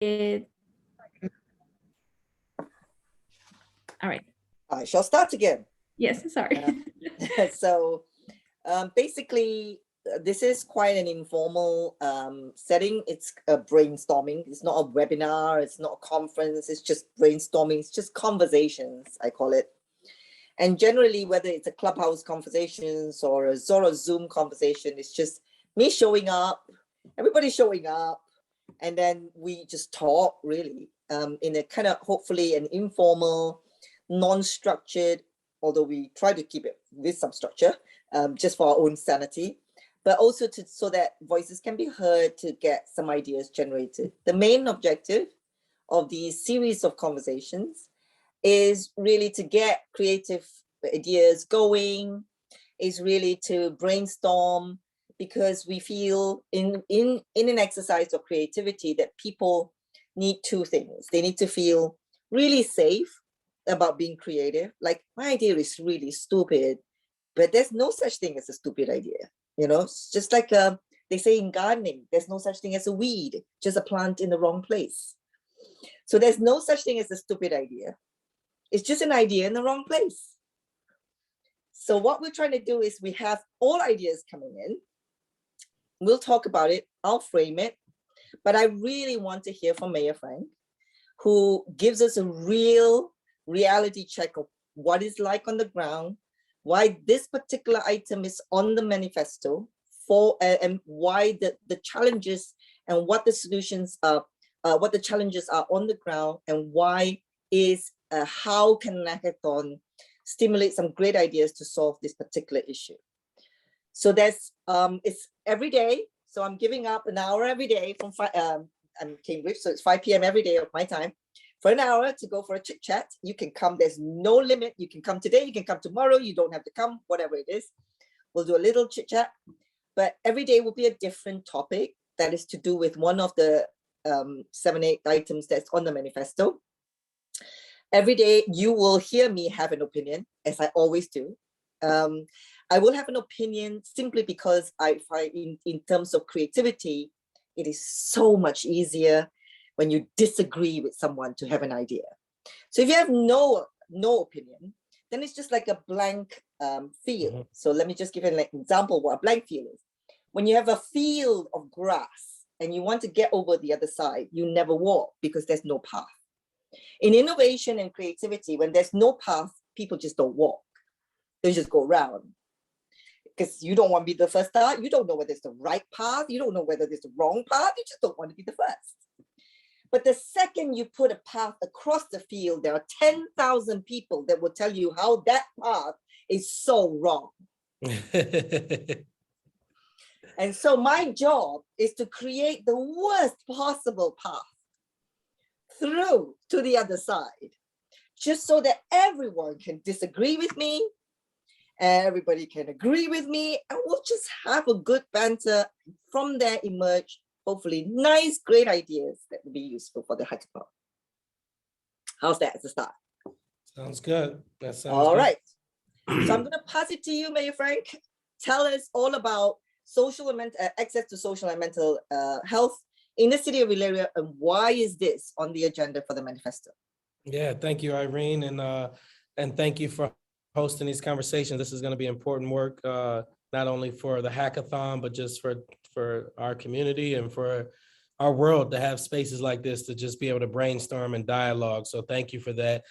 It. All right. I shall start again. Yes, sorry. So basically, this is quite an informal setting. It's a brainstorming. It's not a webinar. It's not a conference. It's just brainstorming. It's just conversations, I call it. And generally, whether it's a Clubhouse conversations or a Zoom conversation, it's just me showing up, everybody showing up, and then we just talk really in a kind of hopefully an informal, non-structured, although we try to keep it with some structure, just for our own sanity, but also so that voices can be heard to get some ideas generated. The main objective of these series of conversations is really to get creative ideas going, is really to brainstorm, because we feel in an exercise of creativity that people need two things. They need to feel really safe about being creative. Like, my idea is really stupid, but there's no such thing as a stupid idea. You know, it's just like they say in gardening, there's no such thing as a weed, just a plant in the wrong place. So there's no such thing as a stupid idea. It's just an idea in the wrong place. So what we're trying to do is we have all ideas coming in. We'll talk about it. I'll frame it. But I really want to hear from Mayor Frank, who gives us a real reality check of what it's like on the ground, why this particular item is on the manifesto, and why the challenges and what the solutions are, what the challenges are on the ground, and why is how can an hackathon stimulate some great ideas to solve this particular issue. So there's it's every day. So I'm giving up an hour every day from I'm in Cambridge, so it's 5 p.m. every day of my time for an hour to go for a chit chat. You can come. There's no limit. You can come today. You can come tomorrow. You don't have to come. Whatever it is, we'll do a little chit chat. But every day will be a different topic that is to do with one of the 7-8 items that's on the manifesto. Every day you will hear me have an opinion, as I always do. I will have an opinion simply because I find in terms of creativity, it is so much easier when you disagree with someone to have an idea. So if you have no opinion, then it's just like a blank field. Mm-hmm. So let me just give an example of what a blank field is. When you have a field of grass and you want to get over the other side, you never walk because there's no path. In innovation and creativity, when there's no path, people just don't walk. They just go around. Because you don't want to be the first start. You don't know whether it's the right path. You don't know whether there's the wrong path. You just don't want to be the first. But the second you put a path across the field, there are 10,000 people that will tell you how that path is so wrong. And so my job is to create the worst possible path through to the other side, just so that everyone can disagree with me, everybody can agree with me, and we'll just have a good banter. From there emerge, hopefully, nice, great ideas that will be useful for the hackathon. How's that as a start? Sounds good. That sounds all good. Right. So I'm going to pass it to you, Mayor Frank. Tell us all about social and access to social and mental health in the city of Elyria, and why is this on the agenda for the manifesto? Yeah, thank you, Irene, and thank you for hosting these conversations. This is going to be important work, not only for the hackathon, but just for our community and for our world to have spaces like this to just be able to brainstorm and dialogue. So thank you for that.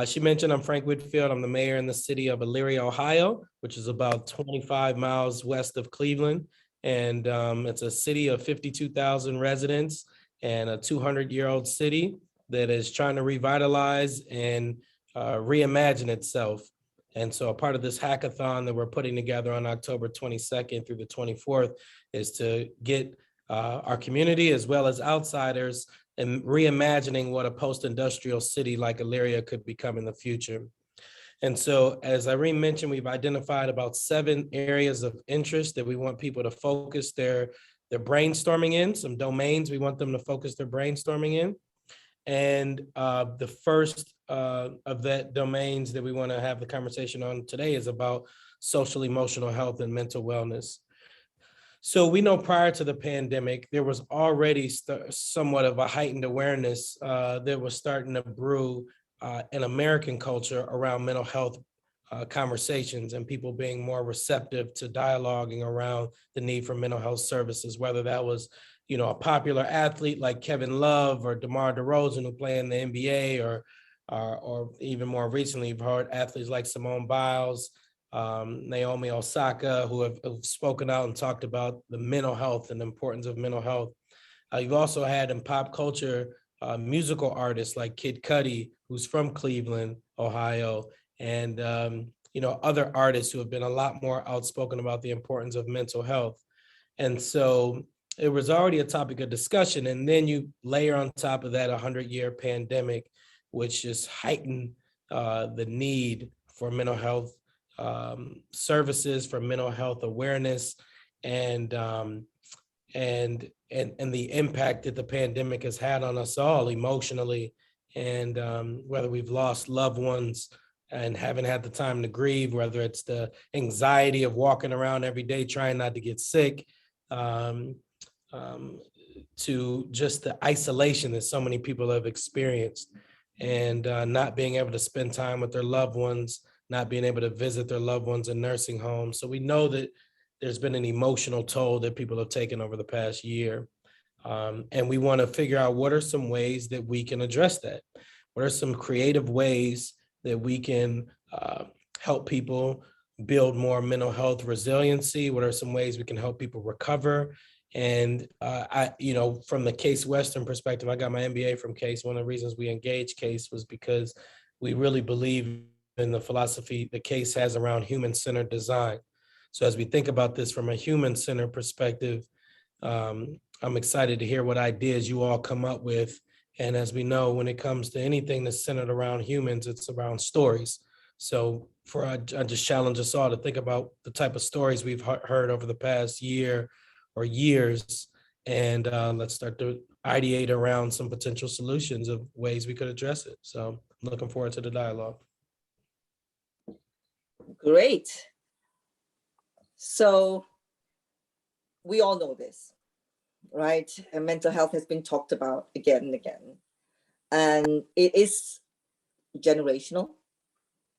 She mentioned I'm Frank Whitfield. I'm the mayor in the city of Elyria, Ohio, which is about 25 miles west of Cleveland. And it's a city of 52,000 residents and a 200-year-old city that is trying to revitalize and reimagine itself. And so a part of this hackathon that we're putting together on October 22nd through the 24th is to get our community as well as outsiders and reimagining what a post-industrial city like Elyria could become in the future. And so, as Irene mentioned, we've identified about 7 areas of interest that we want people to focus their brainstorming in, some domains we want them to focus their brainstorming in. And the first of that domains that we want to have the conversation on today is about social emotional health and mental wellness. So we know prior to the pandemic, there was already somewhat of a heightened awareness that was starting to brew in American culture around mental health conversations and people being more receptive to dialoguing around the need for mental health services, whether that was, a popular athlete like Kevin Love or DeMar DeRozan who play in the NBA, or even more recently, you've heard athletes like Simone Biles, Naomi Osaka, who have spoken out and talked about the mental health and the importance of mental health. You've also had in pop culture musical artists like Kid Cudi, who's from Cleveland, Ohio, and other artists who have been a lot more outspoken about the importance of mental health. And so it was already a topic of discussion. And then you layer on top of that 100-year pandemic, which just heightened the need for mental health services, for mental health awareness, and the impact that the pandemic has had on us all emotionally, and whether we've lost loved ones and haven't had the time to grieve, whether it's the anxiety of walking around every day trying not to get sick, to just the isolation that so many people have experienced, and not being able to spend time with their loved ones, not being able to visit their loved ones in nursing homes. So we know that there's been an emotional toll that people have taken over the past year. And we want to figure out what are some ways that we can address that. What are some creative ways that we can help people build more mental health resiliency? What are some ways we can help people recover? And from the Case Western perspective, I got my MBA from Case. One of the reasons we engaged Case was because we really believe in the philosophy that Case has around human-centered design. So as we think about this from a human-centered perspective, I'm excited to hear what ideas you all come up with. And as we know, when it comes to anything that's centered around humans, it's around stories. So I just challenge us all to think about the type of stories we've heard over the past year or years, and let's start to ideate around some potential solutions of ways we could address it. So I'm looking forward to the dialogue. Great. So we all know this, right? And mental health has been talked about again and again. And it is generational.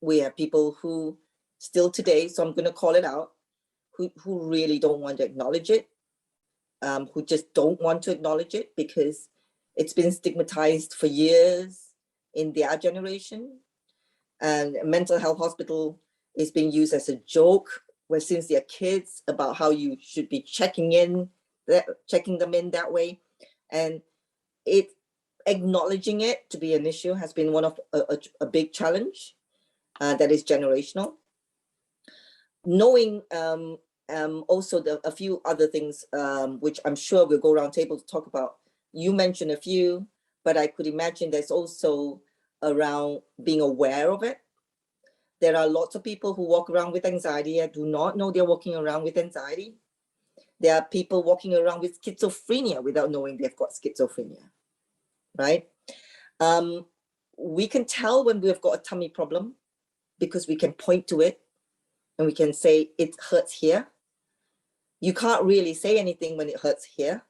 We have people who still today, so I'm going to call it out, who really don't want to acknowledge it, who just don't want to acknowledge it because it's been stigmatized for years in their generation. And a mental health hospital is being used as a joke where since they're kids about how you should be checking them in that way. And acknowledging it to be an issue has been one of a big challenge that is generational. Knowing also a few other things, which I'm sure we'll go around table to talk about. You mentioned a few, but I could imagine there's also around being aware of it. There are lots of people who walk around with anxiety and do not know they're walking around with anxiety. There are people walking around with schizophrenia without knowing they've got schizophrenia, right? We can tell when we've got a tummy problem because we can point to it and we can say it hurts here. You can't really say anything when it hurts here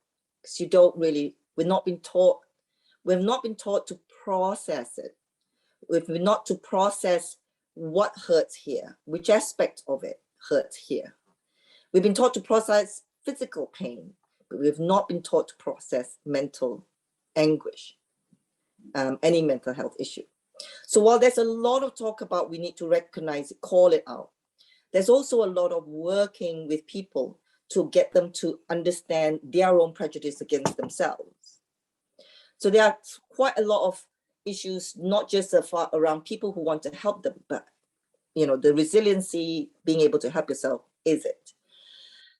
because we've not been taught to process it. We've been not to process what hurts here, which aspect of it hurts here. We've been taught to process physical pain, but we've not been taught to process mental anguish, any mental health issue. So while there's a lot of talk about we need to recognize it, call it out, there's also a lot of working with people to get them to understand their own prejudice against themselves. So there are quite a lot of issues, not just around people who want to help them, but the resiliency, being able to help yourself, is it?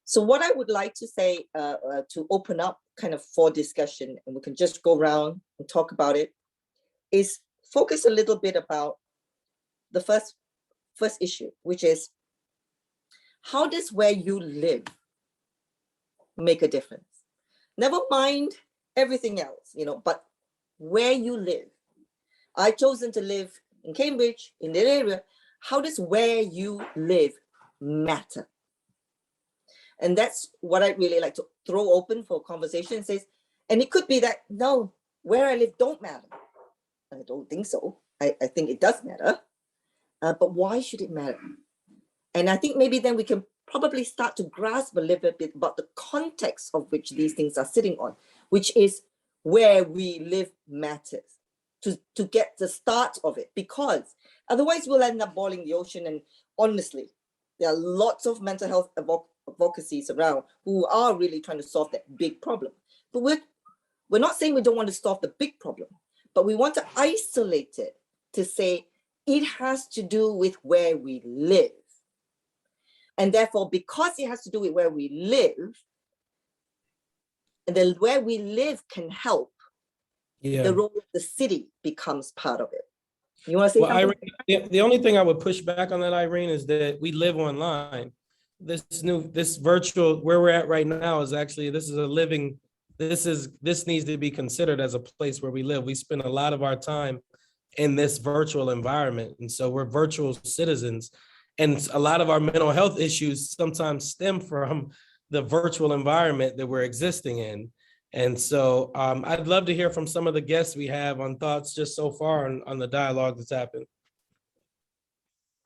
So what I would like to say to open up kind of for discussion, and we can just go around and talk about it, is focus a little bit about the first issue, which is how does where you live make a difference? Never mind everything else, but where you live. I've chosen to live in Cambridge, in that area. How does where you live matter? And that's what I'd really like to throw open for conversation and says, and it could be that, no, where I live don't matter. I don't think so. I think it does matter. But why should it matter? And I think maybe then we can probably start to grasp a little bit about the context of which these things are sitting on, which is where we live matters, to get the start of it, because otherwise we'll end up boiling the ocean. And honestly, there are lots of mental health advocacies around who are really trying to solve that big problem. But we're not saying we don't want to solve the big problem, but we want to isolate it to say it has to do with where we live. And therefore, because it has to do with where we live, and then where we live can help, the role of the city becomes part of it. You want to say something? Irene, the only thing I would push back on that, Irene, is that we live online. This virtual, where we're at right now is actually, this needs to be considered as a place where we live. We spend a lot of our time in this virtual environment. And so we're virtual citizens. And a lot of our mental health issues sometimes stem from the virtual environment that we're existing in. And so I'd love to hear from some of the guests we have on thoughts just so far on the dialogue that's happened.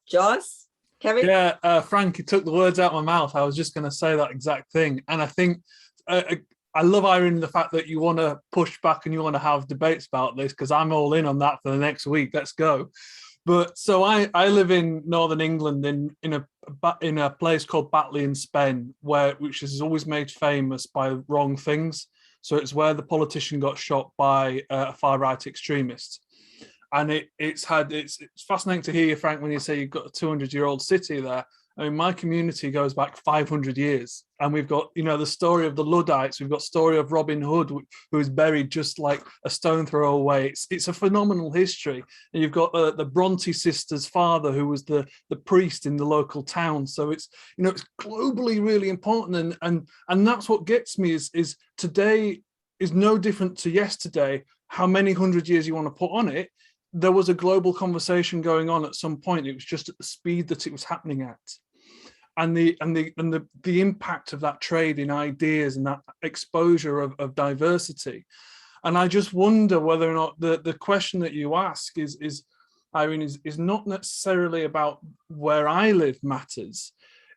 Joss, Kevin? Yeah, Frank, you took the words out of my mouth. I was just going to say that exact thing. And I think I love, Irene, the fact that you want to push back and you want to have debates about this, because I'm all in on that for the next week. Let's go. But so I live in Northern England in a place called Batley in Spain, which is always made famous by wrong things. So it's where the politician got shot by a far-right extremist. And it's fascinating to hear you, Frank, when you say you've got a 200-year-old city there. I mean, my community goes back 500 years. And we've got, the story of the Luddites. We've got story of Robin Hood, who is buried just like a stone throw away. It's a phenomenal history. And you've got the Bronte sisters' father, who was the priest in the local town. So it's, it's globally really important. And that's what gets me is today is no different to yesterday. How many hundred years you want to put on it? There was a global conversation going on at some point. It was just at the speed that it was happening at. And the impact of that trade in ideas and that exposure of diversity. And I just wonder whether or not the question that you ask is Irene, is not necessarily about where I live matters.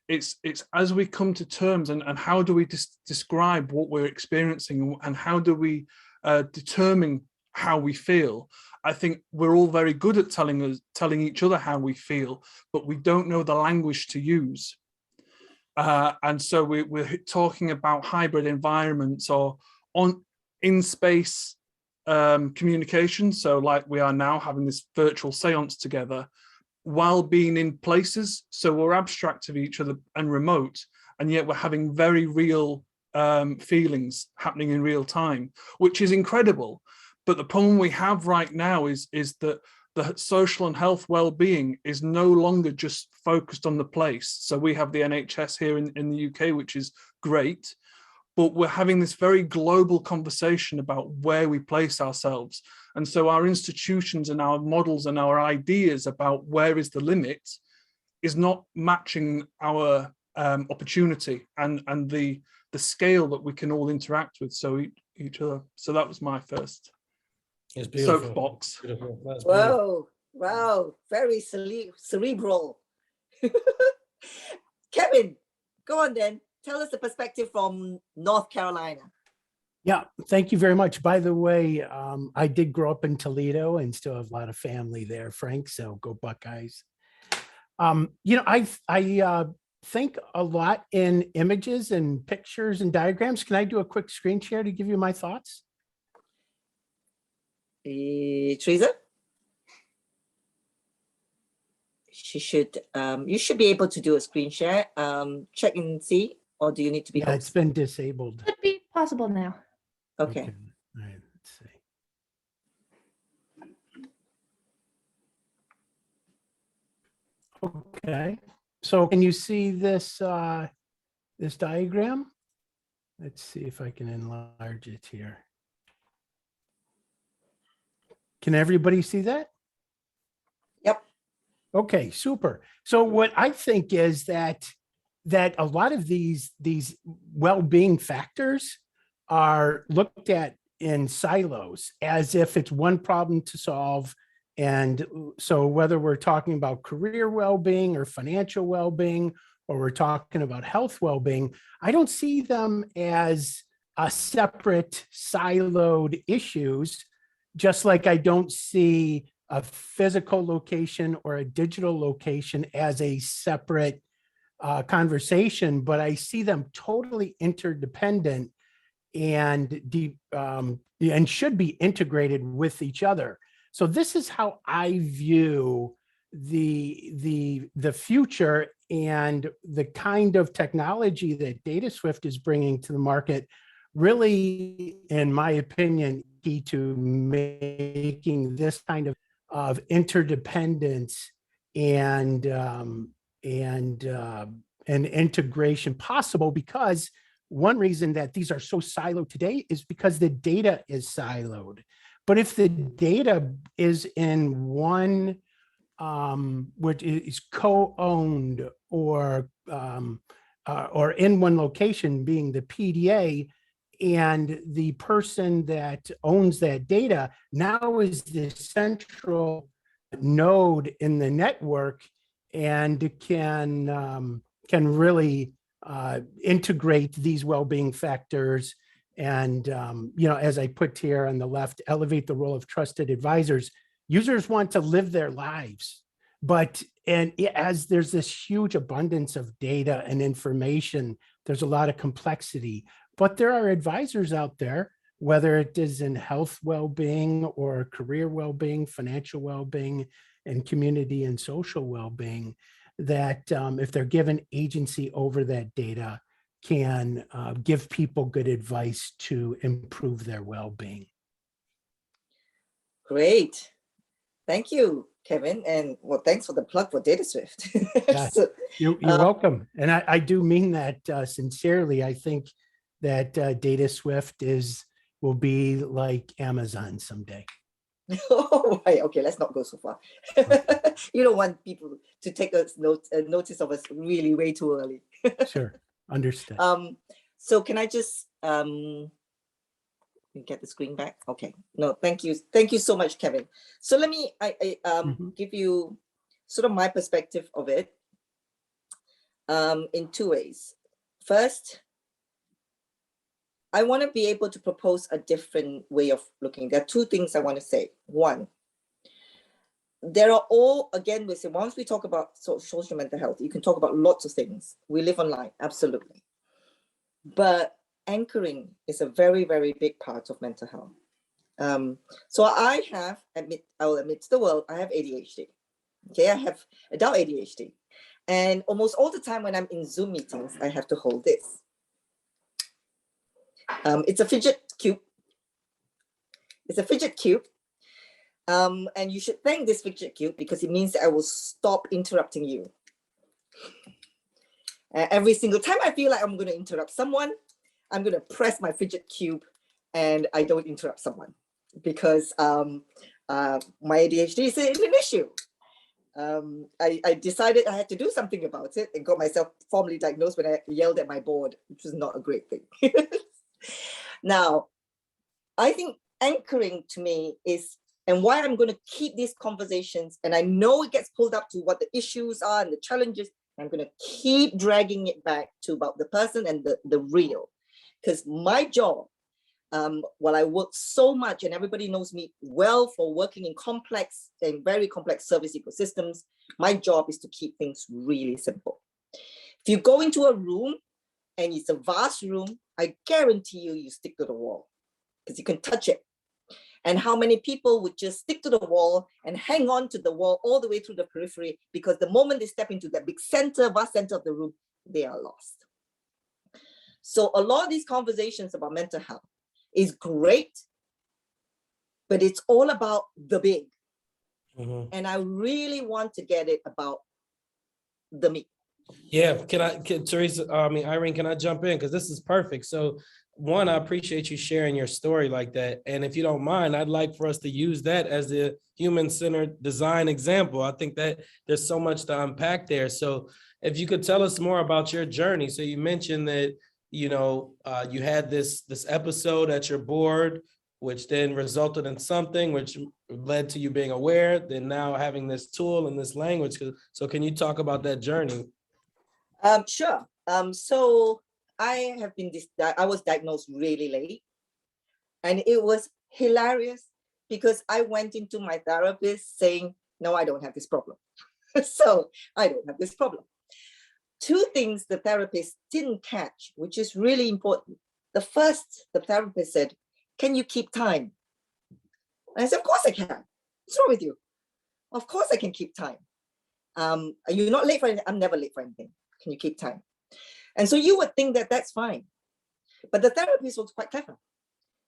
It's as we come to terms and how do we describe what we're experiencing and how do we determine how we feel. I think we're all very good at telling each other how we feel, but we don't know the language to use. And so we're talking about hybrid environments or in-space communication. So like we are now having this virtual seance together while being in places. So we're abstract of each other and remote, and yet we're having very real feelings happening in real time, which is incredible. But the problem we have right now is that the social and health well-being is no longer just focused on the place. So we have the NHS here in the UK, which is great, but we're having this very global conversation about where we place ourselves. And so our institutions and our models and our ideas about where is the limit is not matching our opportunity and the scale that we can all interact with each other. So that was my first soapbox. Wow, very cerebral. Kevin, go on then. Tell us the perspective from North Carolina. Yeah, thank you very much. By the way, I did grow up in Toledo and still have a lot of family there, Frank, so go Buckeyes. I think a lot in images and pictures and diagrams. Can I do a quick screen share to give you my thoughts? Teresa? You should be able to do a screen share. Check and see, or do you need to be? Yeah, it's been disabled. Could be possible now. Okay. All right, let's see. Okay, so can you see this this diagram? Let's see if I can enlarge it here. Can everybody see that? Yep. Okay, super. So what I think is that that a lot of these well-being factors are looked at in silos as if it's one problem to solve. And so whether we're talking about career well-being or financial well-being, or we're talking about health well-being, I don't see them as a separate siloed issues, just like I don't see a physical location or a digital location as a separate conversation, but I see them totally interdependent and and should be integrated with each other. So this is how I view the future and the kind of technology that Dataswift is bringing to the market. Really, in my opinion, key to making this kind of interdependence and integration possible, because one reason that these are so siloed today is because the data is siloed. But if the data is in one, which is co-owned or in one location, being the PDA, and the person that owns that data now is the central node in the network and can really integrate these well-being factors. And, as I put here on the left, elevate the role of trusted advisors. Users want to live their lives, and as there's this huge abundance of data and information, there's a lot of complexity, but there are advisors out there, whether it is in health well-being or career well-being, financial well-being, and community and social well-being, that if they're given agency over that data, can give people good advice to improve their well-being. Great. Thank you, Kevin. And well, thanks for the plug for Dataswift. Yeah, you're welcome. And I do mean that sincerely. I think that Dataswift will be like Amazon someday. Oh, right. Okay, let's not go so far. You don't want people to take a notice of us really way too early. Sure, understood. So can I just get the screen back? Okay. No, thank you. Thank you so much, Kevin. So let me give you sort of my perspective of it in two ways. First, I want to be able to propose a different way of looking. There are two things I want to say. One, there are all, again, we say, once we talk about social mental health, you can talk about lots of things. We live online, absolutely. But anchoring is a very, very big part of mental health. So I will admit to the world, I have ADHD. Okay, I have adult ADHD. And almost all the time when I'm in Zoom meetings, I have to hold this. It's a fidget cube. It's a fidget cube. And you should thank this fidget cube because it means that I will stop interrupting you. Every single time I feel like I'm going to interrupt someone, I'm going to press my fidget cube and I don't interrupt someone because my ADHD is an issue. I decided I had to do something about it and got myself formally diagnosed when I yelled at my board, which was not a great thing. Now, I think anchoring to me is, and why I'm going to keep these conversations, and I know it gets pulled up to what the issues are and the challenges, I'm going to keep dragging it back to about the person and the real. Because my job, while I work so much, and everybody knows me well for working in complex and very complex service ecosystems, my job is to keep things really simple. If you go into a room and it's a vast room, I guarantee you stick to the wall because you can touch it. And how many people would just stick to the wall and hang on to the wall all the way through the periphery, because the moment they step into that big vast center of the room, they are lost. So a lot of these conversations about mental health is great, but it's all about the big. Mm-hmm. And I really want to get it about the me. Yeah, Teresa, Irene, can I jump in? Because this is perfect. So one, I appreciate you sharing your story like that. And if you don't mind, I'd like for us to use that as the human-centered design example. I think that there's so much to unpack there. So if you could tell us more about your journey. So you mentioned that, you know, you had this episode at your board, which then resulted in something which led to you being aware, then now having this tool and this language. So can you talk about that journey? Sure. So I was diagnosed really late, and it was hilarious because I went into my therapist saying, no, I don't have this problem. So I don't have this problem. Two things the therapist didn't catch, which is really important. The first, the therapist said, can you keep time? And I said, of course I can. What's wrong with you? Of course I can keep time. Are you not late for anything? I'm never late for anything. Can you keep time? And so you would think that that's fine. But the therapist was quite clever.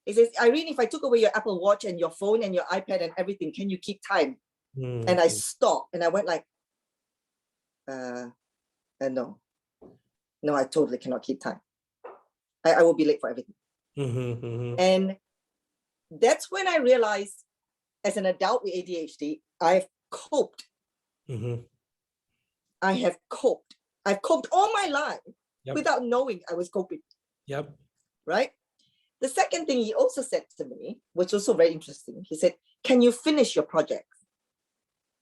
He says, Irene, if I took away your Apple Watch and your phone and your iPad and everything, can you keep time? And I stopped and I went like, no, I totally cannot keep time. I will be late for everything. And that's when I realized, as an adult with ADHD, I've coped. I have coped. I've coped all my life without knowing I was coping. Right? The second thing he also said to me, which was also very interesting, he said, can you finish your projects?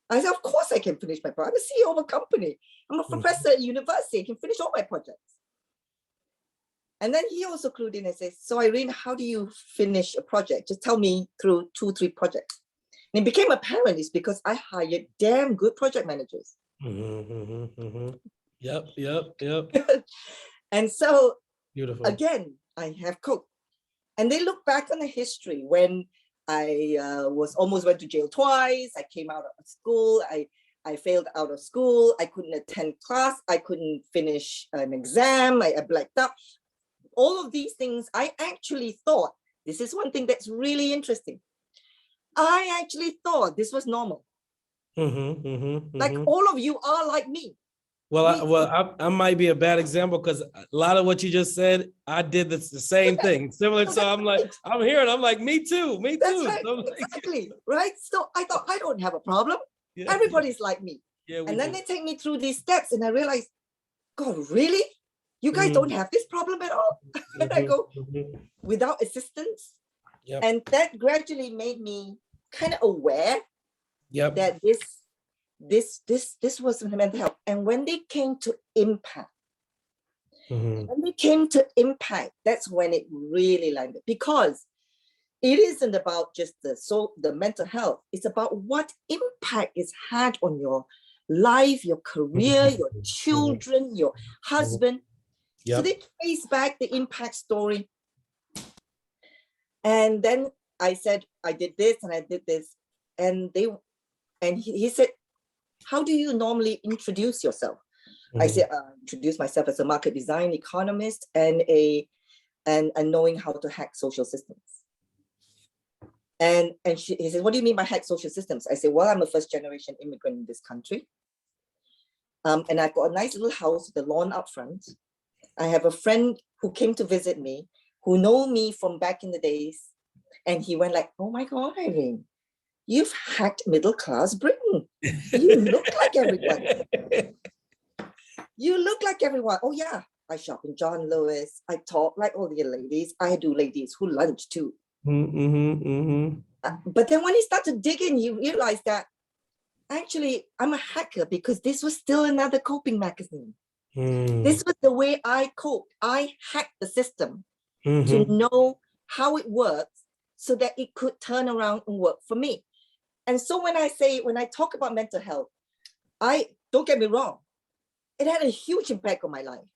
I said, of course I can finish my project. I'm a CEO of a company. I'm a professor at university. I can finish all my projects. And then he also clued in and says, so Irene, how do you finish a project? Just tell me through 2-3 projects. And it became apparent it's because I hired damn good project managers. And so, beautiful. Again, I have coped. And they look back on the history when I almost went to jail twice. I came out of school. I failed out of school. I couldn't attend class. I couldn't finish an exam. I blacked out. All of these things, I actually thought, this is one thing that's really interesting. I actually thought this was normal. Like all of you are like me. Well, I might be a bad example because a lot of what you just said, I did the same thing, similar. So I'm like, I'm here and I'm like, me too. That's right, So exactly, right? So I thought, I don't have a problem. Everybody's like me. And then they take me through these steps and I realized, God, really? You guys don't have this problem at all? And I go, without assistance? And that gradually made me kind of aware that this was mental health. And when they came to impact, that's when it really landed, because it isn't about just the mental health. It's about what impact it's had on your life, your career, your children, your husband. So they trace back the impact story. And then I said, I did this and I did this. And he said, how do you normally introduce yourself? I said, introduce myself as a market design economist and knowing how to hack social systems. And he said, what do you mean by hack social systems? I said, well, I'm a first generation immigrant in this country. And I've got a nice little house with a lawn up front. I have a friend who came to visit me, who know me from back in the days. And he went like, oh my God, Irene, you've hacked middle-class Britain. You look like everyone. You look like everyone. Oh yeah, I shop in John Lewis. I talk like all the ladies. I do ladies who lunch too. But then when he started to dig in, you realize that actually I'm a hacker because this was still another coping mechanism. This was the way I coped. I hacked the system to know how it works so that it could turn around and work for me. And so when I talk about mental health, don't get me wrong, it had a huge impact on my life,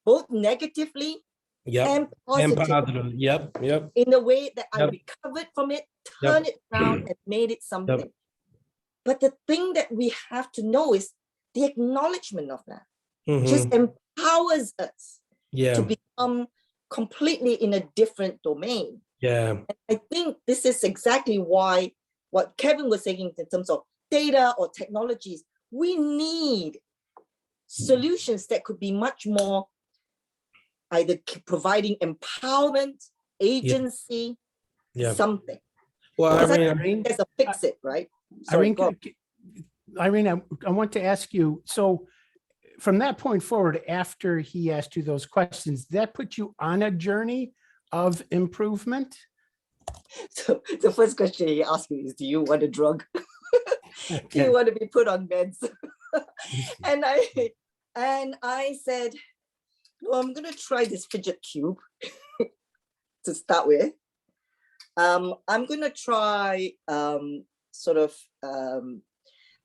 both negatively and positively. In a way that I recovered from it, turned it around and made it something. But the thing that we have to know is the acknowledgement of that just empowers us to become completely in a different domain. And I think this is exactly why what Kevin was saying in terms of data or technologies, we need solutions that could be much more either providing empowerment, agency, Yeah. something. Well, Because Irene, there's a fix it, right? Sorry, Irene, I want to ask you, so from that point forward, after he asked you those questions, that put you on a journey of improvement? So the first question he asked me is, do you want a drug? Do Okay. you want to be put on meds? and I said, no, I'm gonna try this fidget cube to start with. I'm gonna try sort of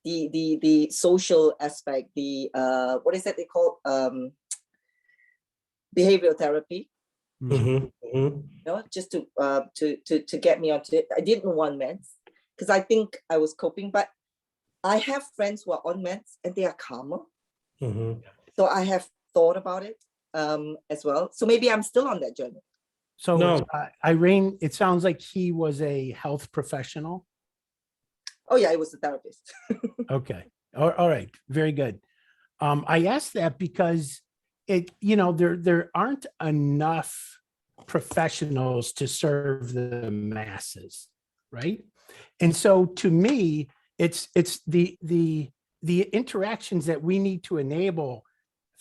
the social aspect, the what is that they call behavioral therapy. Mhm, mhm. You know, just to get me onto it. I didn't want meds because I think I was coping, but I have friends who are on meds and they are calmer. Mhm. So I have thought about it as well. So maybe I'm still on that journey. So No. Irene, it sounds like he was a health professional. Oh yeah, I was a therapist. Okay. All right. Very good. I asked that because there aren't enough professionals to serve the masses, right? And so to me, it's the interactions that we need to enable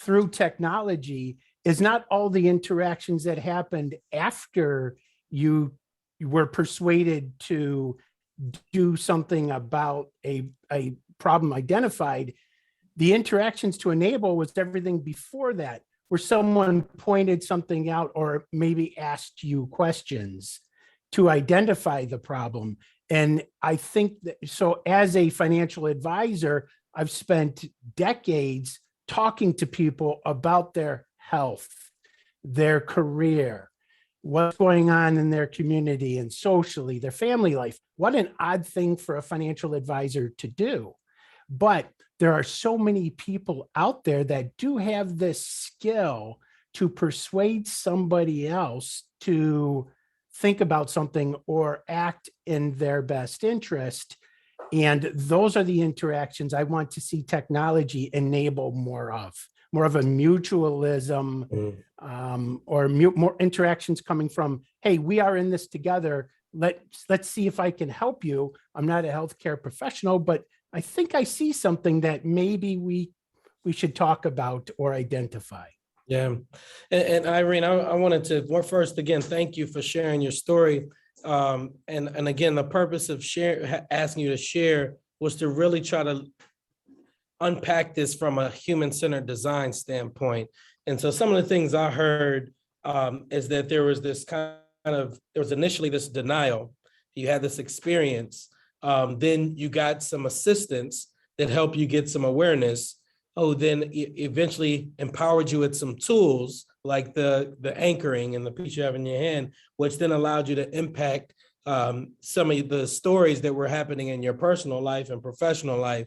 through technology is not all the interactions that happened after you were persuaded to do something about a problem identified. The interactions to enable was everything before that, where someone pointed something out or maybe asked you questions to identify the problem. And I think that, so as a financial advisor, I've spent decades talking to people about their health, their career, what's going on in their community and socially, their family life. What an odd thing for a financial advisor to do. But there are so many people out there that do have this skill to persuade somebody else to think about something or act in their best interest. And those are the interactions I want to see technology enable more of a mutualism, or more interactions coming from, hey, we are in this together. Let's see if I can help you. I'm not a healthcare professional, but I think I see something that maybe we should talk about or identify. Yeah. And Irene, I wanted to, well, first, again, thank you for sharing your story. And again, the purpose of asking you to share was to really try to unpack this from a human-centered design standpoint. And so some of the things I heard is that there was this there was initially this denial. You had this experience. Then you got some assistance that helped you get some awareness. Then eventually empowered you with some tools like the anchoring and the piece you have in your hand, which then allowed you to impact some of the stories that were happening in your personal life and professional life.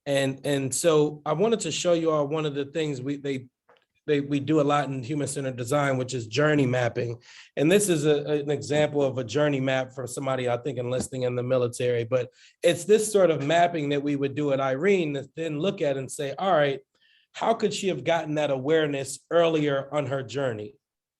And so I wanted to show you all one of the things we do a lot in human-centered design, which is journey mapping. And this is an example of a journey map for somebody, I think, enlisting in the military. But it's this sort of mapping that we would do at Irene that then look at and say, all right, how could she have gotten that awareness earlier on her journey?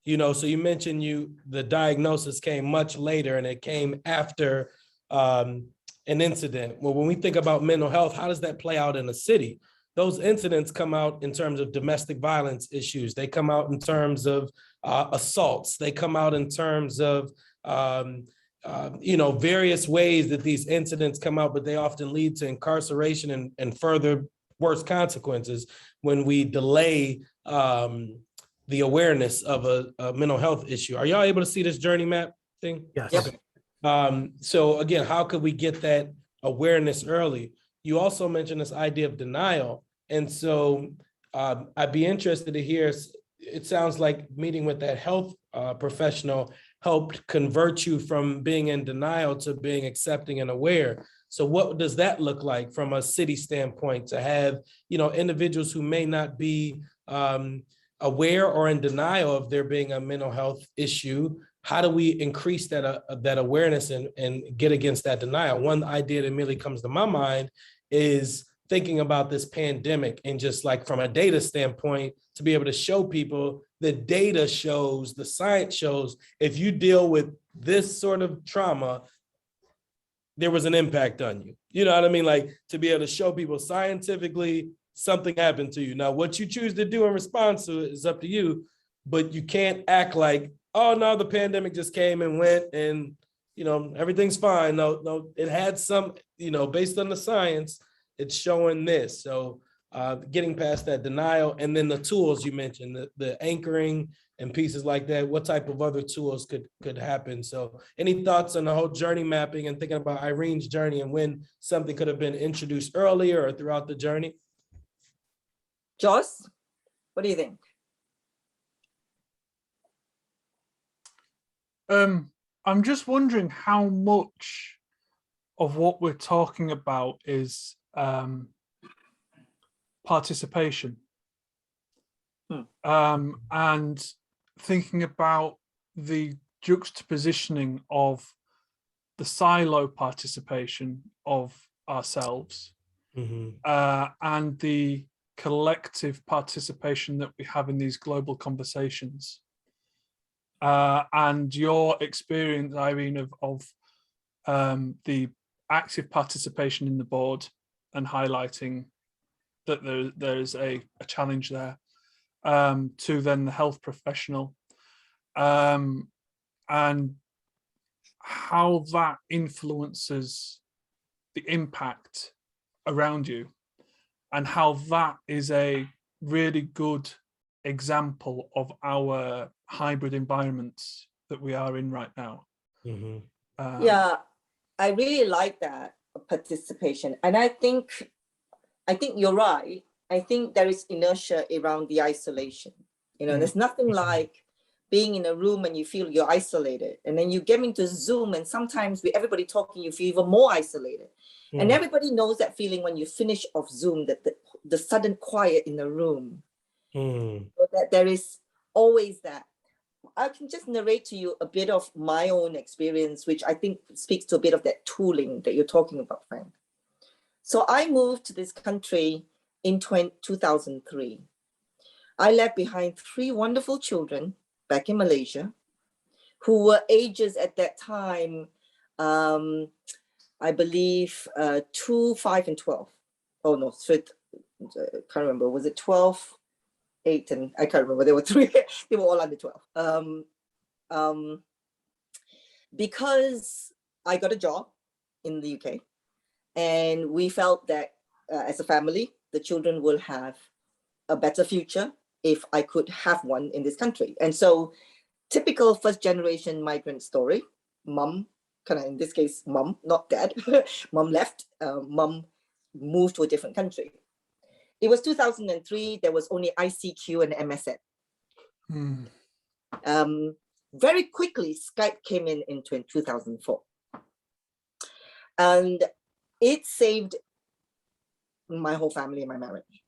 So you mentioned the diagnosis came much later and it came after an incident. Well, when we think about mental health, how does that play out in a city? Those incidents come out in terms of domestic violence issues. They come out in terms of assaults. They come out in terms of, various ways that these incidents come out, but they often lead to incarceration and further worse consequences when we delay the awareness of a mental health issue. Are y'all able to see this journey map thing? Yes. Okay. So again, how could we get that awareness early? You also mentioned this idea of denial. And so I'd be interested to hear, it sounds like meeting with that health professional helped convert you from being in denial to being accepting and aware. So what does that look like from a city standpoint to have, individuals who may not be aware or in denial of there being a mental health issue? How do we increase that awareness and get against that denial? One idea that immediately comes to my mind is thinking about this pandemic and just like from a data standpoint, to be able to show people the data shows, the science shows, if you deal with this sort of trauma, there was an impact on you. You know what I mean? Like to be able to show people scientifically something happened to you. Now, what you choose to do in response to it is up to you, but you can't act like, oh no, the pandemic just came and went and everything's fine. No, it had some, based on the science, it's showing this. So getting past that denial, and then the tools you mentioned, the anchoring and pieces like that, what type of other tools could happen? So any thoughts on the whole journey mapping and thinking about Irene's journey and when something could have been introduced earlier or throughout the journey? Joss, what do you think? I'm just wondering how much of what we're talking about is participation. And thinking about the juxtapositioning of the silo participation of ourselves and the collective participation that we have in these global conversations. And your experience, Irene, of the active participation in the board and highlighting that there's a challenge there, to then the health professional, and how that influences the impact around you, and how that is a really good example of our hybrid environments that we are in right now. Yeah, I really like that participation. And I think you're right. I think there is inertia around the isolation. There's nothing like being in a room and you feel you're isolated. And then you get into Zoom and sometimes with everybody talking, you feel even more isolated. And everybody knows that feeling when you finish off Zoom, that the sudden quiet in the room. So that there is always that. I can just narrate to you a bit of my own experience, which I think speaks to a bit of that tooling that you're talking about, Frank. So I moved to this country in 2003. I left behind 3 wonderful children back in Malaysia who were ages at that time, I believe 2, 5, and 12. Oh no, I can't remember. Was it 12? 8 and I can't remember. There were 3. They were all under 12. Because I got a job in the UK, and we felt that as a family, the children will have a better future if I could have one in this country. And so, typical first generation migrant story. Mom, in this case, mom, not dad. Mom left. Mom moved to a different country. It was 2003. There was only ICQ and MSN. Very quickly, Skype came in 2004. And it saved my whole family and my marriage.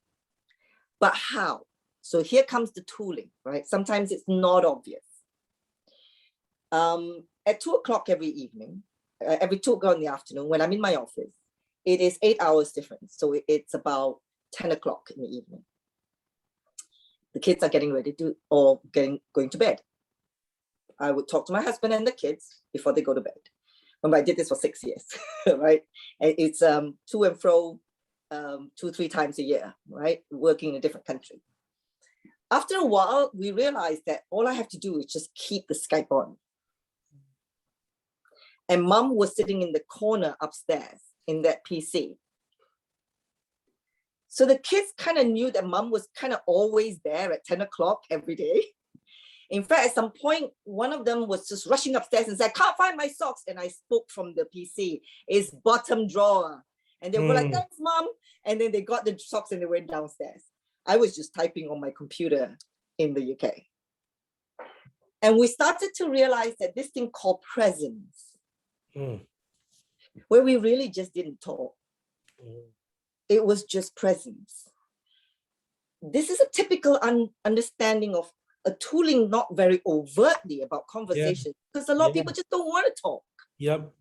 But how? So here comes the tooling, right? Sometimes it's not obvious. At 2 o'clock every evening, every 2 o'clock in the afternoon, when I'm in my office, it is 8 hours difference. So it's about 10 o'clock in the evening. The kids are getting ready going to bed. I would talk to my husband and the kids before they go to bed. Remember, I did this for 6 years, right? And it's to and fro 2-3 times a year, right? Working in a different country. After a while, we realized that all I have to do is just keep the Skype on. And mom was sitting in the corner upstairs in that PC. So the kids kind of knew that mom was kind of always there at 10 o'clock every day. In fact, at some point, one of them was just rushing upstairs and said, "I can't find my socks." And I spoke from the PC, "It's bottom drawer." And they were like, "Thanks, mom." And then they got the socks and they went downstairs. I was just typing on my computer in the UK. And we started to realize that this thing called presence, where we really just didn't talk. It was just presence. This is a typical understanding of a tooling, not very overtly about conversation, because a lot of people just don't want to talk. Yep.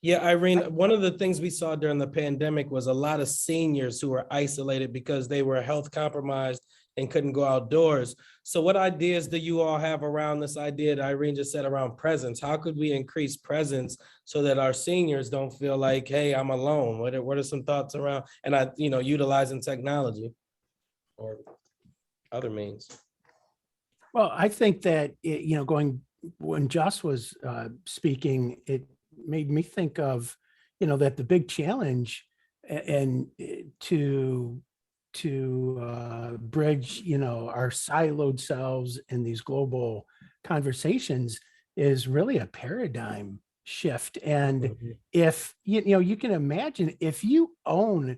Yeah, Irene, one of the things we saw during the pandemic was a lot of seniors who were isolated because they were health compromised and couldn't go outdoors. So what ideas do you all have around this idea that Irene just said around presence? How could we increase presence so that our seniors don't feel like, hey, I'm alone? What are some thoughts around, and utilizing technology or other means? Well, I think that, when Joss was speaking, it made me think of, that the big challenge and to bridge, our siloed selves in these global conversations is really a paradigm shift. And if, you can imagine if you own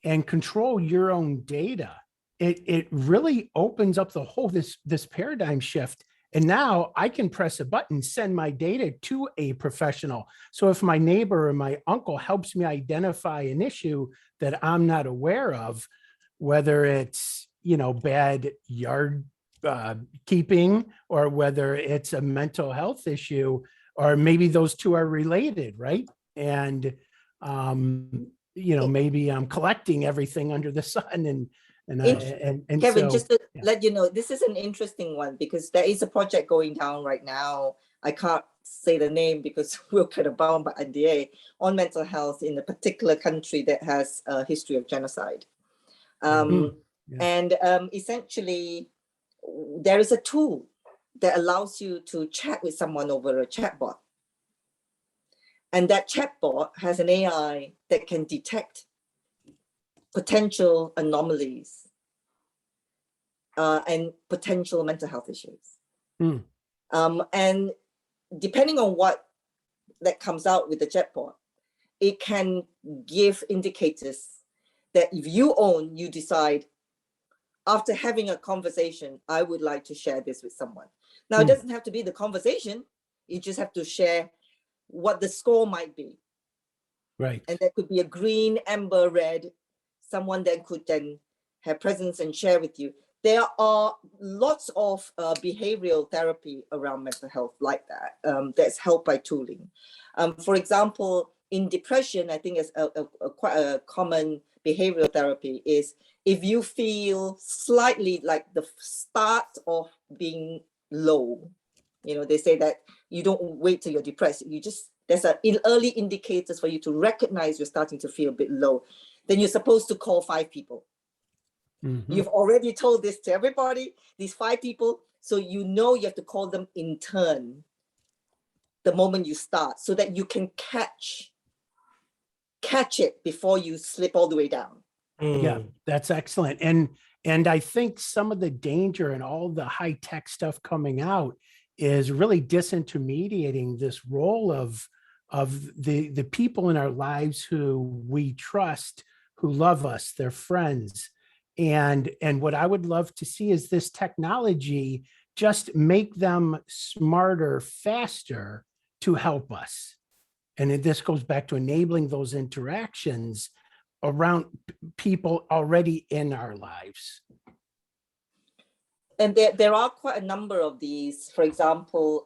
and control your own data, it really opens up the whole, this paradigm shift. And now I can press a button, send my data to a professional. So if my neighbor or my uncle helps me identify an issue that I'm not aware of, whether it's, bad yard keeping, or whether it's a mental health issue, or maybe those two are related, right? And, maybe I'm collecting everything under the sun and Kevin, so, just to yeah. let you know, this is an interesting one because there is a project going down right now. I can't say the name because we're kind of bound by NDA on mental health in a particular country that has a history of genocide. Essentially, there is a tool that allows you to chat with someone over a chatbot. And that chatbot has an AI that can detect potential anomalies and potential mental health issues. And depending on what that comes out with the chatbot, it can give indicators that if you decide, after having a conversation, I would like to share this with someone. Now, it doesn't have to be the conversation. You just have to share what the score might be. Right. And that could be a green, amber, red, someone that could then have presence and share with you. There are lots of behavioral therapy around mental health like that, that's helped by tooling. For example, in depression, I think it's quite a common behavioral therapy is if you feel slightly like the start of being low, they say that you don't wait till you're depressed. There's early indicators for you to recognize you're starting to feel a bit low. Then you're supposed to call 5 people. You've already told this to everybody, these 5 people. So you have to call them in turn the moment you start so that you can catch it before you slip all the way down. Yeah, that's excellent. And I think some of the danger and all the high tech stuff coming out is really disintermediating this role of the people in our lives who we trust, who love us, they're friends. And what I would love to see is this technology just make them smarter, faster to help us. And this goes back to enabling those interactions around people already in our lives. And there are quite a number of these. For example,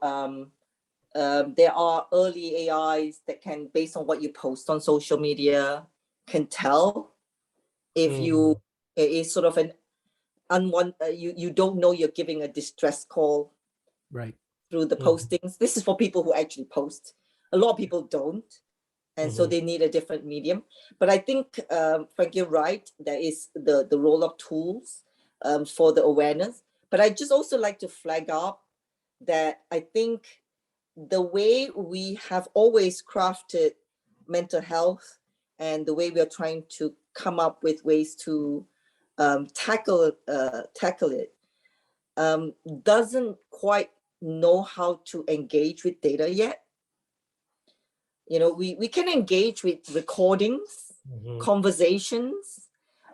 there are early AIs that can, based on what you post on social media, can tell if you is sort of an unwanted, you don't know you're giving a distress call, right, through the postings. This is for people who actually post. A lot of people don't, and so they need a different medium. But I think, Frank, you're right. There is the role of tools for the awareness. But I just also like to flag up that I think the way we have always crafted mental health and the way we are trying to come up with ways to tackle it doesn't quite know how to engage with data yet. We can engage with recordings, conversations,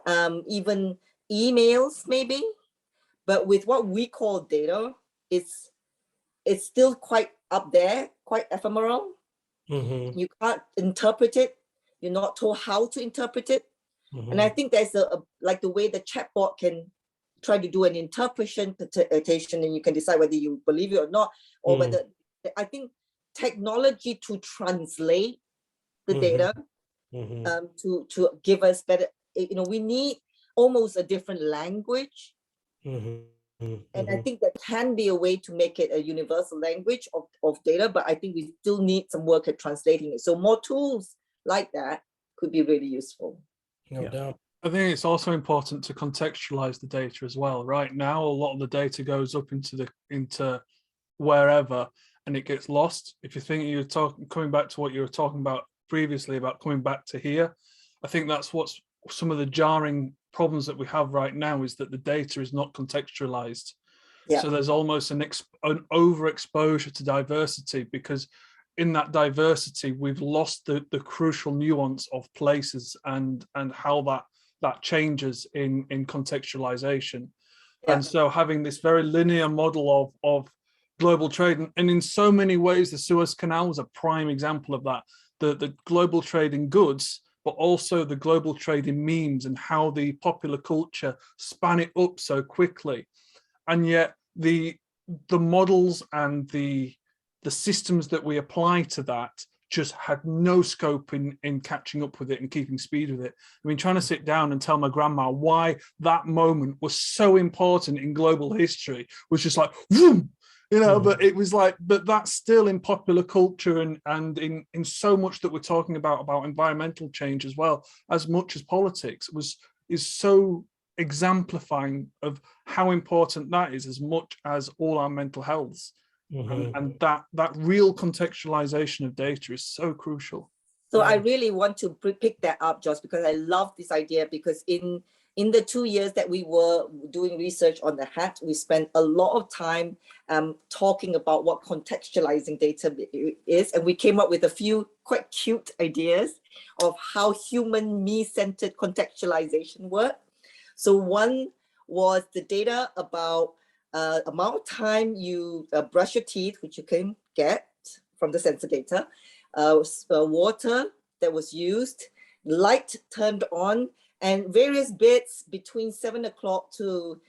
even emails maybe, but with what we call data, it's still quite up there, quite ephemeral. You can't interpret it. You're not told how to interpret it. And I think there's like the way the chatbot can try to do an interpretation, and you can decide whether you believe it or not, or whether, I think technology to translate the Mhm. data Mhm. to give us better, we need almost a different language. Mhm. And I think there can be a way to make it a universal language of data, but I think we still need some work at translating it. So more tools like that could be really useful. No Yeah. doubt. I think it's also important to contextualize the data as well. Right now, a lot of the data goes up into wherever, and it gets lost. If you think coming back to what you were talking about previously about coming back to here, I think that's what's some of the jarring problems that we have right now, is that the data is not contextualized. Yeah. So there's almost an overexposure to diversity, because in that diversity, we've lost the crucial nuance of places and how that changes in contextualization. Yeah. And so having this very linear model of global trade, and in so many ways, the Suez Canal was a prime example of that. The global trade in goods, but also the global trade in memes and how the popular culture span it up so quickly. And yet the models and the systems that we apply to that just had no scope in catching up with it and keeping speed with it. I mean, trying to sit down and tell my grandma why that moment was so important in global history was just like, vroom, but it was like, but that's still in popular culture and in so much that we're talking about environmental change as well, as much as politics is so exemplifying of how important that is, as much as all our mental health. And that real contextualization of data is so crucial. So I really want to pick that up, Josh, because I love this idea, because in the 2 years that we were doing research on the Hack, we spent a lot of time talking about what contextualizing data is. And we came up with a few quite cute ideas of how human me-centered contextualization works. So one was the data about amount of time you brush your teeth, which you can get from the sensor data, water that was used, light turned on, and various bits between 7 o'clock to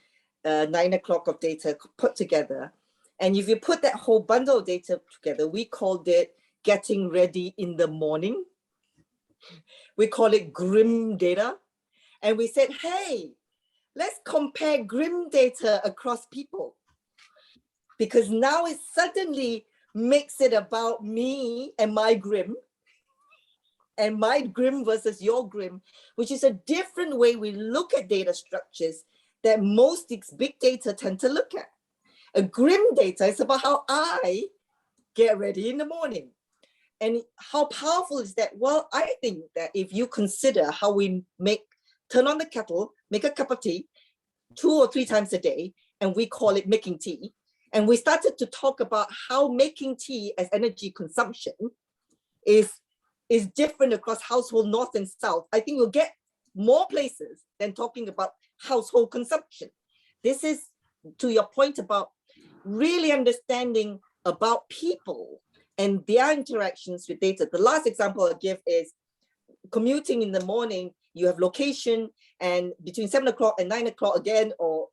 9 o'clock of data put together. And if you put that whole bundle of data together, we called it getting ready in the morning. We call it grim data. And we said, hey, let's compare grim data across people, because now it suddenly makes it about me and my grim versus your grim, which is a different way we look at data structures that most big data tend to look at. A grim data is about how I get ready in the morning. And how powerful is that? Well, I think that if you consider how we turn on the kettle, make a cup of tea 2 or 3 times a day, and we call it making tea. And we started to talk about how making tea as energy consumption is different across household north and south. I think we'll get more places than talking about household consumption. This is to your point about really understanding about people and their interactions with data. The last example I'll give is commuting in the morning. You have location, and between 7 o'clock and 9 o'clock again, or,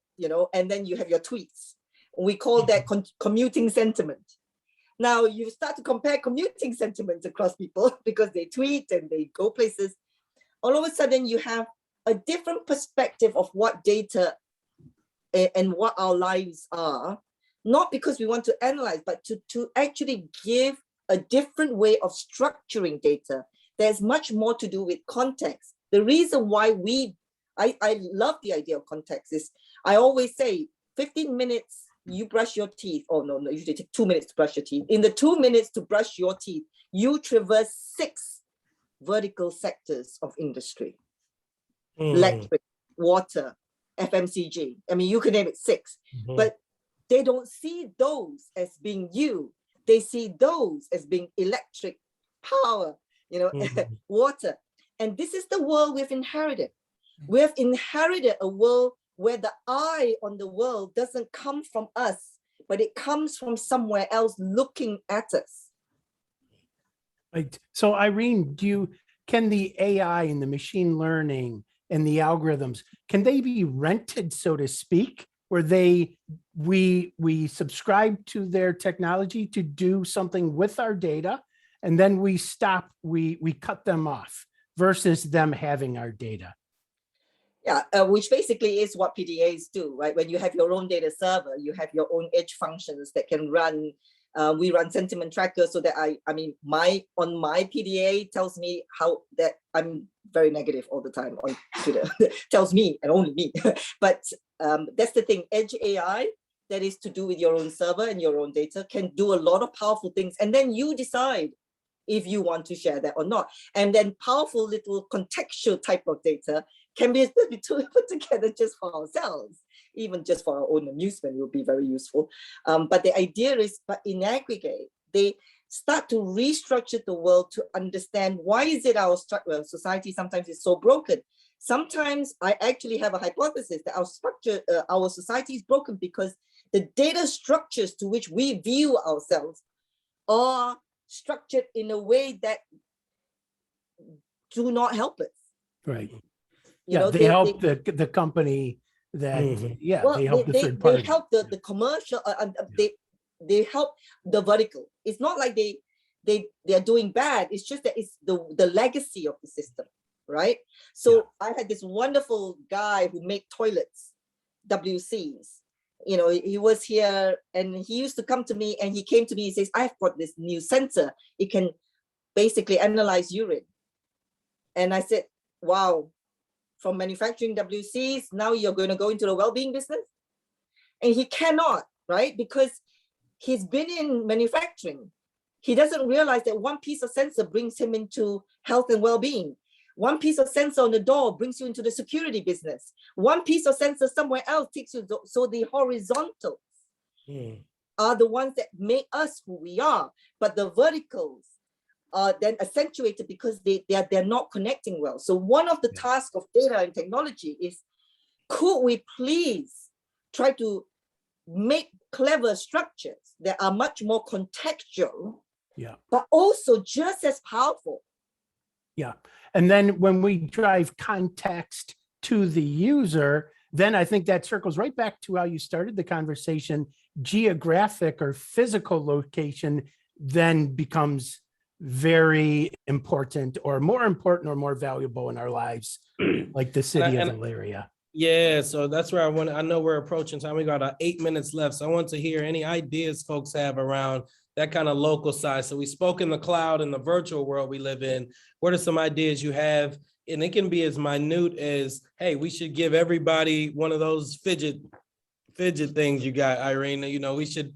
and then you have your tweets. We call that commuting sentiment. Now you start to compare commuting sentiments across people because they tweet and they go places. All of a sudden you have a different perspective of what data and what our lives are, not because we want to analyze, but to actually give a different way of structuring data. There's much more to do with context. The reason why I love the idea of context is, I always say 15 minutes you brush your teeth. Oh, no, usually take 2 minutes to brush your teeth. In the 2 minutes to brush your teeth, you traverse 6 vertical sectors of industry. Electric, water, FMCG. I mean, you can name it 6, but they don't see those as being you. They see those as being electric, power, water. And this is the world we've inherited. We've inherited a world where the eye on the world doesn't come from us, but it comes from somewhere else looking at us. Right. So Irene, can the AI and the machine learning and the algorithms, can they be rented, so to speak, where we subscribe to their technology to do something with our data, and then we stop, we cut them off versus them having our data. Yeah, which basically is what PDAs do, right? When you have your own data server, you have your own edge functions that can run. We run sentiment trackers so that I mean, my PDA tells me how that I'm very negative all the time on Twitter. Tells me and only me. But that's the thing. Edge AI, that is to do with your own server and your own data, can do a lot of powerful things, and then you decide if you want to share that or not. And then powerful little contextual type of data can be put together just for ourselves, even just for our own amusement will be very useful. But the idea is, but in aggregate, they start to restructure the world to understand why is it our society sometimes is so broken. Sometimes I actually have a hypothesis that our structure, our society is broken because the data structures to which we view ourselves are structured in a way that do not help us. Right. You know, they help the company that, well, they help the third party. They help the commercial, they help the vertical. It's not like they're doing bad. It's just that it's the legacy of the system, right? So I had this wonderful guy who made toilets, WCs. You know, he was here and he used to come to me, and he came to me and says, I've got this new sensor. It can basically analyze urine. And I said, wow, from manufacturing WCs, now you're going to go into the well-being business? And he cannot, right? Because he's been in manufacturing. He doesn't realize that one piece of sensor brings him into health and well-being. One piece of sensor on the door brings you into the security business. One piece of sensor somewhere else takes you. So the horizontals are the ones that make us who we are, but the verticals are then accentuated because they're not connecting well. So one of the tasks of data and technology is, could we please try to make clever structures that are much more contextual, but also just as powerful? Yeah. And then when we drive context to the user, then I think that circles right back to how you started the conversation. Geographic or physical location then becomes very important, or more important or more valuable in our lives, like the city of Elyria. Yeah, so that's where I know we're approaching time. We got 8 minutes left. So I want to hear any ideas folks have around that kind of local side. So we spoke in the cloud and the virtual world we live in. What are some ideas you have? And it can be as minute as, hey, we should give everybody one of those fidget things you got, Irene. You know, we should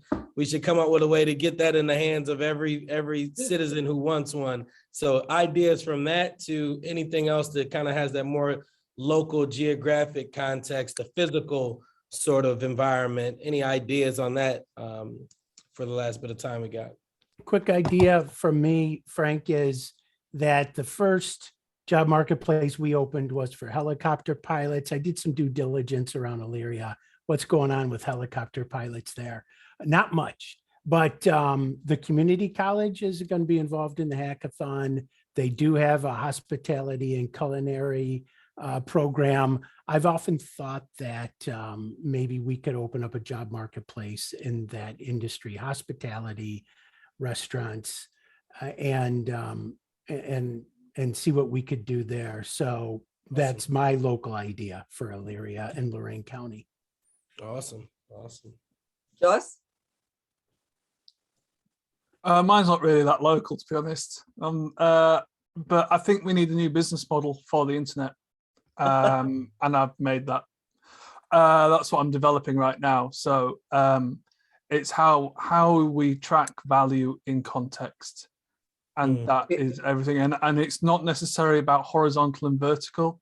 come up with a way to get that in the hands of every citizen who wants one. So ideas from that to anything else that kind of has that more local geographic context, the physical sort of environment. Any ideas on that for the last bit of time we got? Quick idea from me, Frank, is that the first job marketplace we opened was for helicopter pilots. I did some due diligence around Elyria. What's going on with helicopter pilots there? Not much, but the community college is going to be involved in the hackathon. They do have a hospitality and culinary program. I've often thought that maybe we could open up a job marketplace in that industry, hospitality, restaurants, and see what we could do there. So that's my local idea for Elyria and Lorain County. Awesome. Joss? Mine's not really that local, to be honest. But I think we need a new business model for the internet. And I've made that. That's what I'm developing right now. So it's how we track value in context. And that is everything. And it's not necessarily about horizontal and vertical.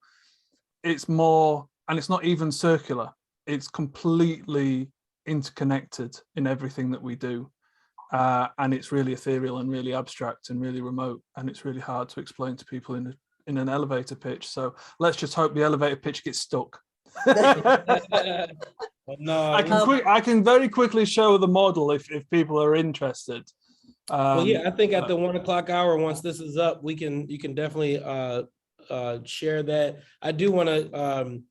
It's more, and it's not even circular. It's completely interconnected in everything that we do. And it's really ethereal and really abstract and really remote. And it's really hard to explain to people in an elevator pitch. So let's just hope the elevator pitch gets stuck. No, I can very quickly show the model if people are interested. Well, yeah, I think at the 1 o'clock hour, once this is up, you can definitely share that. I do want to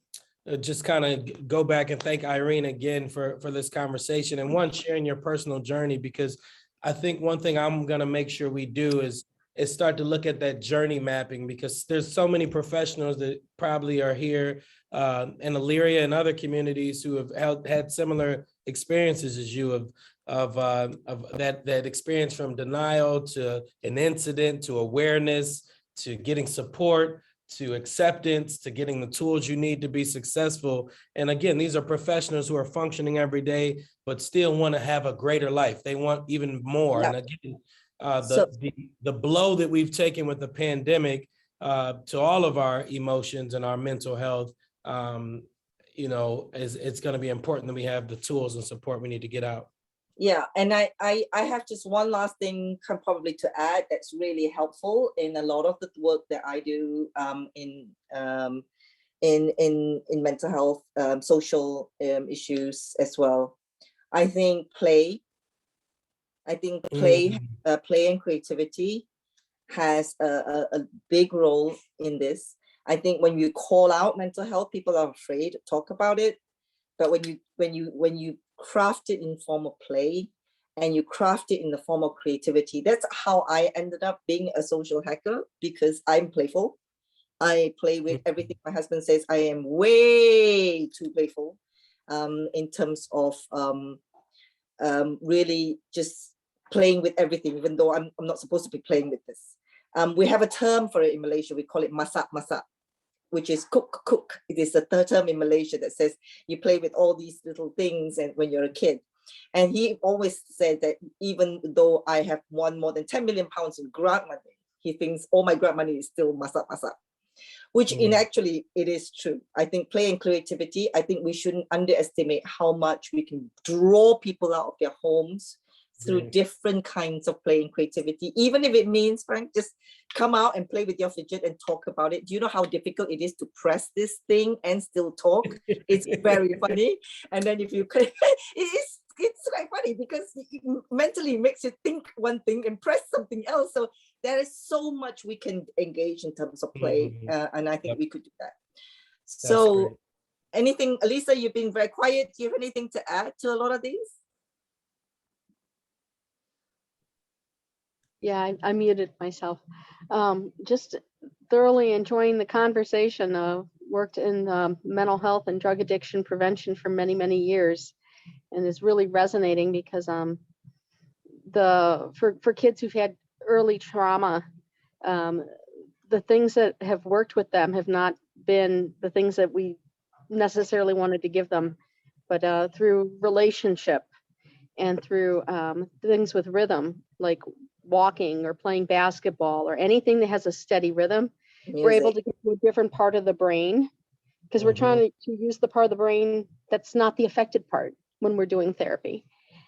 just kind of go back and thank Irene again for this conversation, and one, sharing your personal journey, because I think one thing I'm gonna make sure we do is start to look at that journey mapping, because there's so many professionals that probably are here in Elyria and other communities who have had similar experiences as you of that experience, from denial to an incident to awareness to getting support to acceptance to getting the tools you need to be successful. And again, these are professionals who are functioning every day, but still want to have a greater life. They want even more. Yeah. And again, So- the blow that we've taken with the pandemic to all of our emotions and our mental health, it's going to be important that we have the tools and support we need to get out. Yeah, and I have just one last thing probably to add that's really helpful in a lot of the work that I do in mental health, social issues as well. I think play and creativity has a big role in this. I think when you call out mental health, people are afraid to talk about it. But when you craft it in form of play and you craft it in the form of creativity, that's how I ended up being a social hacker, because I'm playful. I play with everything. My husband says I am way too playful in terms of really just playing with everything, even though I'm not supposed to be playing with this. We have a term for it in Malaysia. We call it masak, which is cook. It is a third term in Malaysia that says you play with all these little things and when you're a kid. And he always said that even though I have won more than 10 million pounds in grant money, he thinks all my grant money is still masak, which in actually it is true. I think play and creativity, I think we shouldn't underestimate how much we can draw people out of their homes through different kinds of play and creativity, even if it means, Frank, just come out and play with your fidget and talk about it. Do you know how difficult it is to press this thing and still talk? It's very funny. And then if you play, it's quite funny because it mentally makes you think one thing and press something else. So there is so much we can engage in terms of play, and I think we could do that. So anything, Elisa, you've been very quiet. Do you have anything to add to a lot of these? Yeah, I muted myself. Just thoroughly enjoying the conversation. Worked in mental health and drug addiction prevention for many, many years, and is really resonating because for kids who've had early trauma, the things that have worked with them have not been the things that we necessarily wanted to give them, but through relationship and through things with rhythm, like walking or playing basketball or anything that has a steady rhythm, we're able to get to a different part of the brain, because we're trying to use the part of the brain that's not the affected part when we're doing therapy.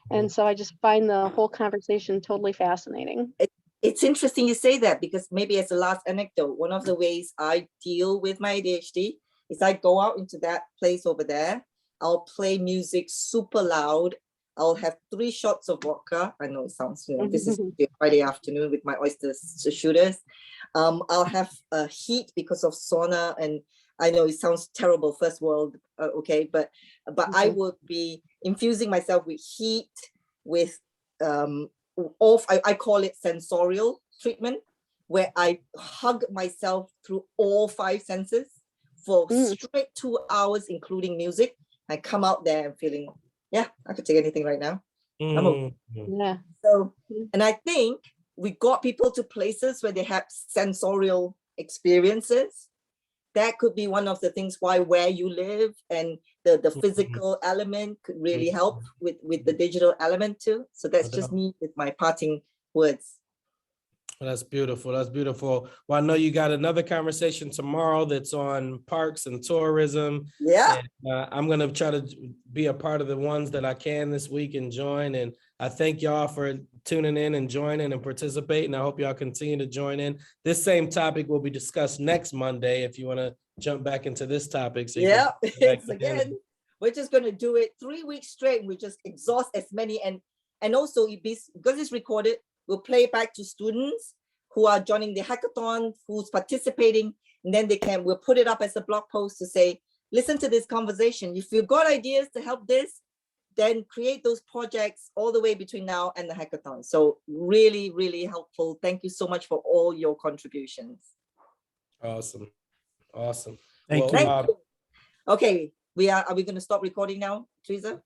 And so I just find the whole conversation totally fascinating. It's interesting you say that, because maybe as a last anecdote, one of the ways I deal with my ADHD is I go out into that place over there. I'll play music super loud. I'll have 3 shots of vodka. I know it sounds, this is Friday afternoon with my oyster shooters. I'll have heat because of sauna, and I know it sounds terrible, first world, okay, but I would be infusing myself with heat, with I call it sensorial treatment, where I hug myself through all 5 senses for straight 2 hours, including music. I come out there and feeling, yeah, I could take anything right now. Yeah. So, and I think we got people to places where they have sensorial experiences. That could be one of the things why where you live and the physical element could really help with the digital element too. So that's just me with my parting words. Well, that's beautiful. That's beautiful. Well, I know you got another conversation tomorrow that's on parks and tourism. Yeah. And, I'm going to try to be a part of the ones that I can this week and join. And I thank y'all for tuning in and joining and participating. I hope y'all continue to join in. This same topic will be discussed next Monday if you want to jump back into this topic. So yeah, it's again, we're just going to do it 3 weeks straight. We just exhaust as many. And also, because it's recorded, we'll play it back to students who are joining the hackathon, who's participating, and then we'll put it up as a blog post to say, listen to this conversation. If you've got ideas to help this, then create those projects all the way between now and the hackathon. So really, really helpful. Thank you so much for all your contributions. Awesome. Awesome. Thank Well, you. Thank you. Okay, are we going to stop recording now, Teresa?